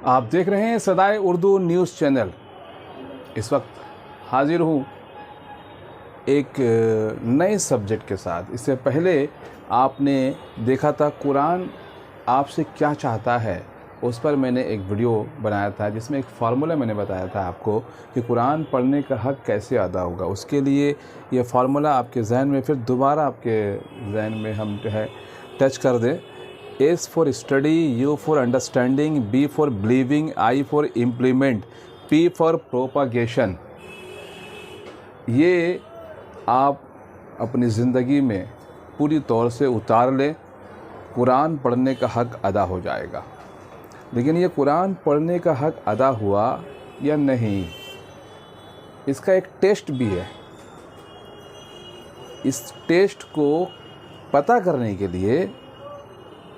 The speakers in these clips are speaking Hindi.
आप देख रहे हैं सदाए उर्दू न्यूज़ चैनल। इस वक्त हाजिर हूँ एक नए सब्जेक्ट के साथ। इससे पहले आपने देखा था कुरान आपसे क्या चाहता है, उस पर मैंने एक वीडियो बनाया था जिसमें एक फार्मूला मैंने बताया था आपको कि कुरान पढ़ने का हक़ कैसे अदा होगा। उसके लिए ये फार्मूला आपके जहन में फिर दोबारा आपके जहन में हम जो है टच कर दें। S for study, U for understanding, B for believing, I for implement, P for propagation। ये आप अपनी ज़िंदगी में पूरी तौर से उतार लें, कुरान पढ़ने का हक़ अदा हो जाएगा। लेकिन ये कुरान पढ़ने का हक़ अदा हुआ या नहीं, इसका एक टेस्ट भी है। इस टेस्ट को पता करने के लिए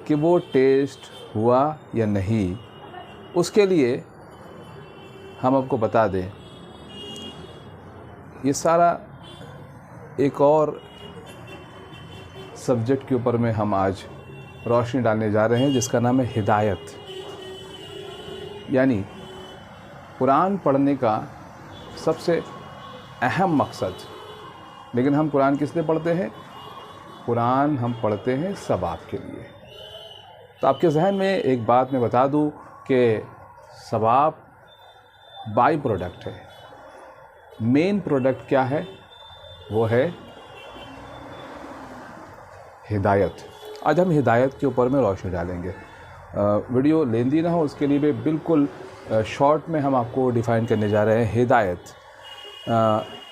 कि वो टेस्ट हुआ या नहीं, उसके लिए हम आपको बता दें, ये सारा एक और सब्जेक्ट के ऊपर में हम आज रोशनी डालने जा रहे हैं जिसका नाम है हिदायत। यानी कुरान पढ़ने का सबसे अहम मकसद। लेकिन हम कुरान किस लिए पढ़ते हैं? कुरान हम पढ़ते हैं सवाब के लिए। तो आपके जहन में एक बात मैं बता दूं कि सवाब बाई प्रोडक्ट है। मेन प्रोडक्ट क्या है? वो है हिदायत। आज हम हिदायत के ऊपर में रोशनी डालेंगे। वीडियो लेंदी ना हो, उसके लिए भी बिल्कुल शॉर्ट में हम आपको डिफ़ाइन करने जा रहे हैं हिदायत।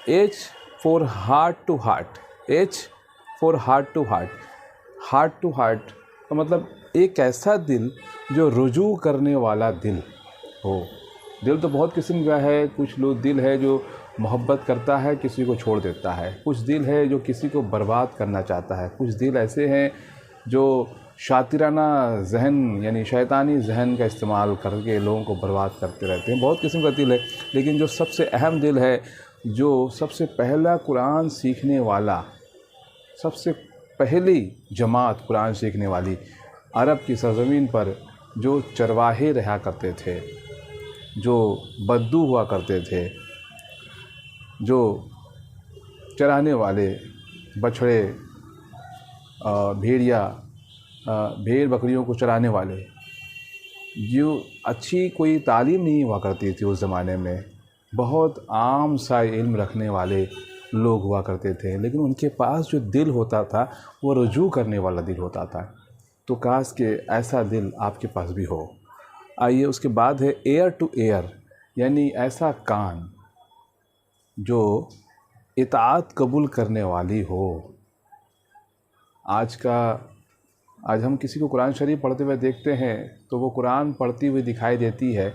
H for heart to heart. H for heart to heart. Heart to heart का मतलब एक ऐसा दिल जो रुजू करने वाला दिल हो। दिल तो बहुत किस्म का है। कुछ लोग दिल है जो मोहब्बत करता है, किसी को छोड़ देता है। कुछ दिल है जो किसी को बर्बाद करना चाहता है। कुछ दिल ऐसे हैं जो शातिराना जहन यानी शैतानी जहन का इस्तेमाल करके लोगों को बर्बाद करते रहते हैं। बहुत किस्म का दिल है। लेकिन जो सबसे अहम दिल है, जो सबसे पहला कुरान सीखने वाला, सबसे पहली जमात कुरान सीखने वाली अरब की सरज़मीन पर जो चरवाहे रहा करते थे, जो बद्दू हुआ करते थे, जो चराने वाले बछड़े, भेड़िया, भेड़ बकरियों को चराने वाले, जो अच्छी कोई तालीम नहीं हुआ करती थी उस ज़माने में, बहुत आम सा इल्म रखने वाले लोग हुआ करते थे। लेकिन उनके पास जो दिल होता था वो रुजू करने वाला दिल होता था। तो काश के ऐसा दिल आपके पास भी हो। आइए, उसके बाद है एयर टू एयर, यानी ऐसा कान जो इताअत कबूल करने वाली हो। आज हम किसी को कुरान शरीफ पढ़ते हुए देखते हैं तो वो कुरान पढ़ती हुई दिखाई देती है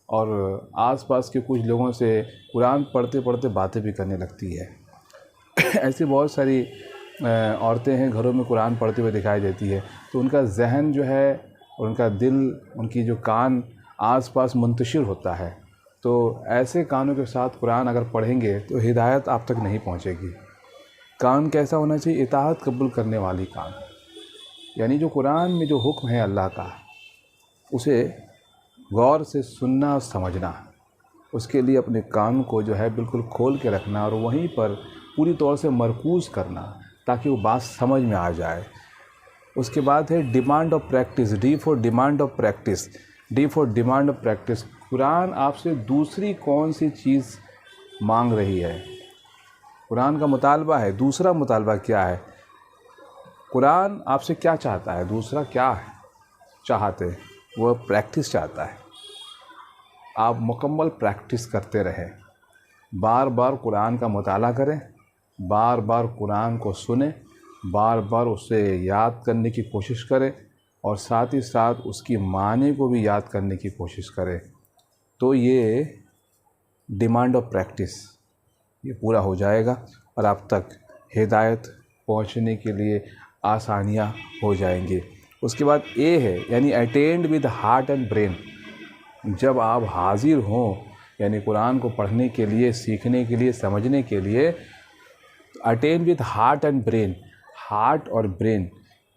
और आसपास के कुछ लोगों से कुरान पढ़ते पढ़ते बातें भी करने लगती है। ऐसी बहुत सारी औरतें हैं घरों में कुरान पढ़ते हुए दिखाई देती है। तो उनका जहन जो है, उनका दिल, उनकी जो कान आसपास मुंतशिर होता है। तो ऐसे कानों के साथ कुरान अगर पढ़ेंगे तो हिदायत आप तक नहीं पहुंचेगी। कान कैसा होना चाहिए? इताअत कबूल करने वाली कान। यानी जो कुरान में जो हुक्म है अल्लाह का, उसे गौर से सुनना और समझना। उसके लिए अपने कान को जो है बिल्कुल खोल के रखना और वहीं पर पूरी तौर से मरकूज़ करना ताकि वो बात समझ में आ जाए। उसके बाद है demand of practice. D for demand of practice. D for demand of practice. Quran आपसे दूसरी कौन सी चीज़ मांग रही है? कुरान का मुतालबा है। दूसरा मुतालबा क्या है? कुरान आपसे क्या चाहता है? दूसरा क्या है चाहते? वह प्रैक्टिस चाहता है। आप मुकम्मल प्रैक्टिस करते रहें। बार बार कुरान का मुताला करें, बार बार कुरान को सुने, बार बार उसे याद करने की कोशिश करें और साथ ही साथ उसकी मानी को भी याद करने की कोशिश करें। तो ये डिमांड ऑफ प्रैक्टिस ये पूरा हो जाएगा और आप तक हिदायत पहुंचने के लिए आसानियां हो जाएंगी। उसके बाद ए है, यानी attend with heart and brain. जब आप हाजिर हों, यानी कुरान को पढ़ने के लिए, सीखने के लिए, समझने के लिए, attend with heart and brain. Heart और ब्रेन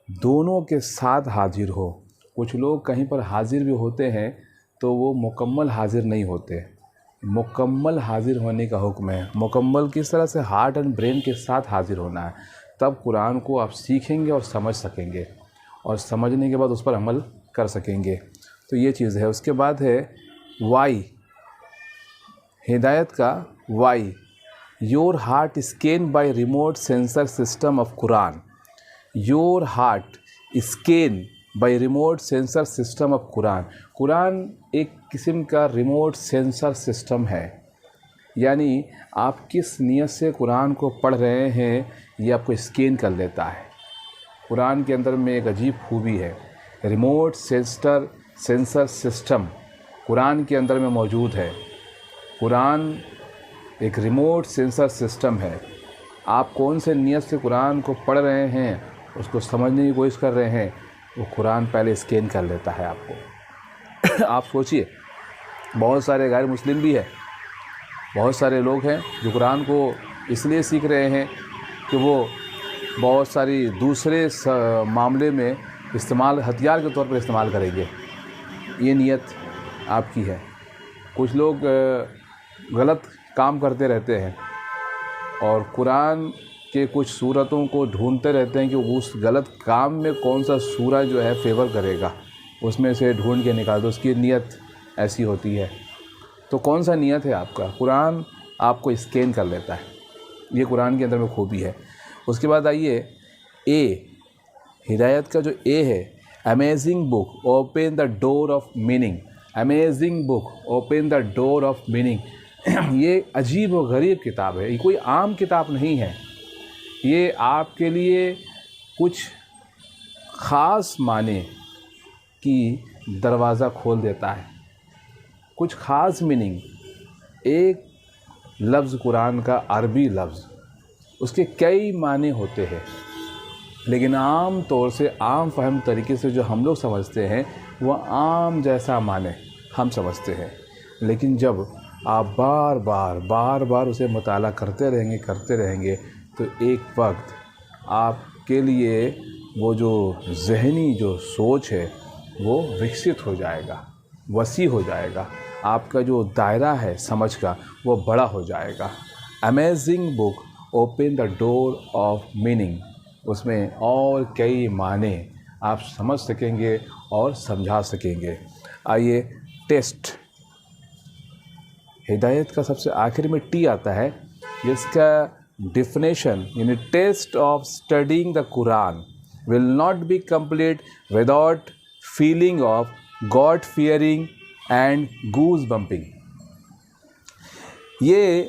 दोनों के साथ हाजिर हो। कुछ लोग कहीं पर हाजिर भी होते हैं तो वो मुकम्मल हाजिर नहीं होते। मुकम्मल हाजिर होने का हुक्म है। मुकम्मल किस तरह से? हार्ट एंड ब्रेन के साथ हाजिर होना है, तब कुरान को आप सीखेंगे और समझ सकेंगे, और समझने के बाद उस पर अमल कर सकेंगे। तो ये चीज़ है। उसके बाद है वाई, हिदायत का वाई। Your heart scan by remote sensor system of Quran. Your heart scan by remote sensor system of Quran. Quran एक किस्म का रिमोट सेंसर सिस्टम है, यानी आप किस नियत से कुरान को पढ़ रहे हैं ये आपको स्कैन कर लेता है। कुरान के अंदर में एक अजीब खूबी है, रिमोट सेंसर सिस्टम कुरान के अंदर में मौजूद है। कुरान एक रिमोट सेंसर सिस्टम है। आप कौन से नियत से कुरान को पढ़ रहे हैं, उसको समझने की कोशिश कर रहे हैं, वो कुरान पहले स्कैन कर लेता है आपको। आप सोचिए, बहुत सारे गैर मुस्लिम भी है, बहुत सारे लोग हैं जो कुरान को इसलिए सीख रहे हैं कि वो बहुत सारी दूसरे मामले में इस्तेमाल, हथियार के तौर पर इस्तेमाल करेंगे। ये नीयत आपकी है। कुछ लोग गलत काम करते रहते हैं और कुरान के कुछ सूरतों को ढूंढते रहते हैं कि उस गलत काम में कौन सा सूरा जो है फेवर करेगा, उसमें से ढूंढ के निकाल दो। उसकी नीयत ऐसी होती है। तो कौन सा नीयत है आपका? कुरान आपको स्कैन कर लेता है। ये कुरान के अंदर में खूबी है। उसके बाद आइए ए, हिदायत का जो ए है, amazing book open the door of meaning. Amazing book open the door of meaning. ये अजीब व गरीब किताब है। ये कोई आम किताब नहीं है। ये आपके लिए कुछ ख़ास माने की दरवाज़ा खोल देता है, कुछ ख़ास मीनिंग। एक लफ्ज़ कुरान का अरबी लफ्ज़, उसके कई माने होते हैं, लेकिन आम तौर से आम फहम तरीके से जो हम लोग समझते हैं वह आम जैसा माने हम समझते हैं। लेकिन जब आप बार बार उसे मुताला करते रहेंगे तो एक वक्त आपके लिए वो जो ज़हनी जो सोच है वो विकसित हो जाएगा, वसी हो जाएगा। आपका जो दायरा है समझ का वो बड़ा हो जाएगा। Amazing book open the door of meaning. उसमें और कई माने आप समझ सकेंगे और समझा सकेंगे। आइए टेस्ट, हिदायत का सबसे आखिर में टी आता है, जिसका डिफिनेशन यानी taste of studying the Quran will not be complete without feeling of God fearing and goose bumping. ये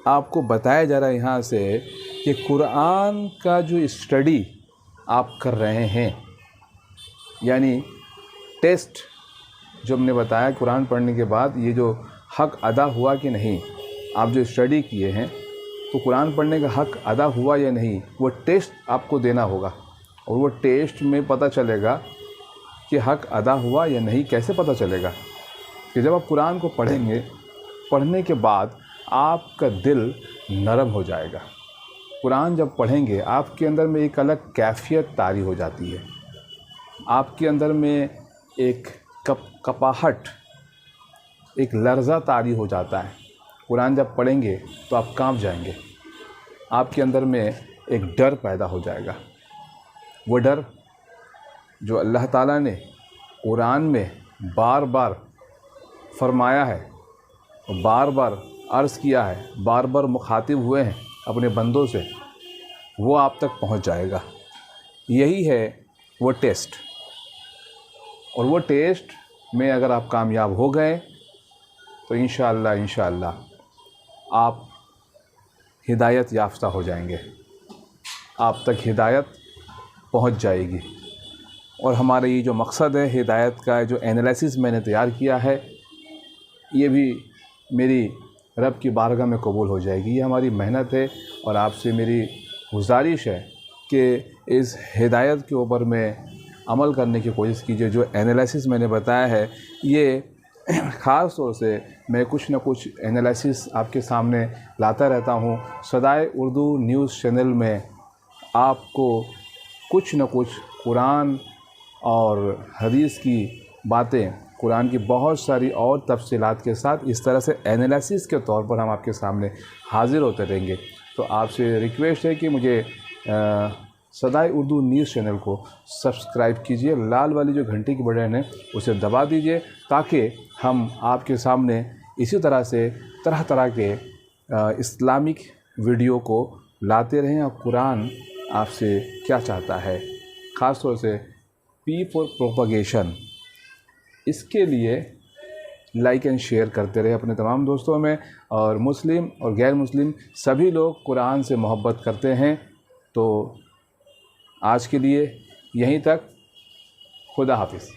आपको बताया जा रहा है यहाँ से कि कुरान का जो स्टडी आप कर रहे हैं, यानी टेस्ट जो हमने बताया, कुरान पढ़ने के बाद ये जो हक़ अदा हुआ कि नहीं, आप जो स्टडी किए हैं तो कुरान पढ़ने का हक़ अदा हुआ या नहीं, वो टेस्ट आपको देना होगा। और वो टेस्ट में पता चलेगा कि हक़ अदा हुआ या नहीं। कैसे पता चलेगा? कि जब आप कुरान को पढ़ेंगे, पढ़ने के बाद आपका दिल नरम हो जाएगा। कुरान जब पढ़ेंगे आपके अंदर में एक अलग कैफियत तारी हो जाती है। आपके अंदर में एक कपाहट, एक लर्ज़ा तारी हो जाता है। कुरान जब पढ़ेंगे तो आप कांप जाएंगे। आपके अंदर में एक डर पैदा हो जाएगा। वो डर जो अल्लाह ताला ने कुरान में बार बार फरमाया है, बार बार अर्ज़ किया है, बार बार मुखातिब हुए हैं अपने बंदों से, वो आप तक पहुंच जाएगा। यही है वो टेस्ट। और वो टेस्ट में अगर आप कामयाब हो गए तो इंशाअल्लाह आप हिदायत याफ्ता हो जाएंगे, आप तक हिदायत पहुंच जाएगी। और हमारा ये जो मकसद है हिदायत का, जो एनालिसिस मैंने तैयार किया है, ये भी मेरी रब की बारगाह में कबूल हो जाएगी। ये हमारी मेहनत है और आपसे मेरी गुजारिश है कि इस हिदायत के ऊपर में अमल करने की कोशिश कीजिए। जो एनालिसिस मैंने बताया है, ये ख़ास तौर से मैं कुछ न कुछ एनालिसिस आपके सामने लाता रहता हूँ। सदाए उर्दू न्यूज़ चैनल में आपको कुछ न कुछ कुरान और हदीस की बातें कुरान की बहुत सारी और तफसीलात के साथ इस तरह से एनालिसिस के तौर पर हम आपके सामने हाज़िर होते रहेंगे। तो आपसे रिक्वेस्ट है कि मुझे सदाए उर्दू न्यूज़ चैनल को सब्सक्राइब कीजिए, लाल वाली जो घंटी की बटन है उसे दबा दीजिए, ताकि हम आपके सामने इसी तरह से तरह तरह के इस्लामिक वीडियो को लाते रहें और कुरान आपसे क्या चाहता है, ख़ास तौर से पी फॉर प्रोपगेशन, इसके लिए लाइक एंड शेयर करते रहे अपने तमाम दोस्तों में। और मुस्लिम और गैर मुस्लिम सभी लोग कुरान से मोहब्बत करते हैं। तो आज के लिए यहीं तक, खुदा हाफिज़।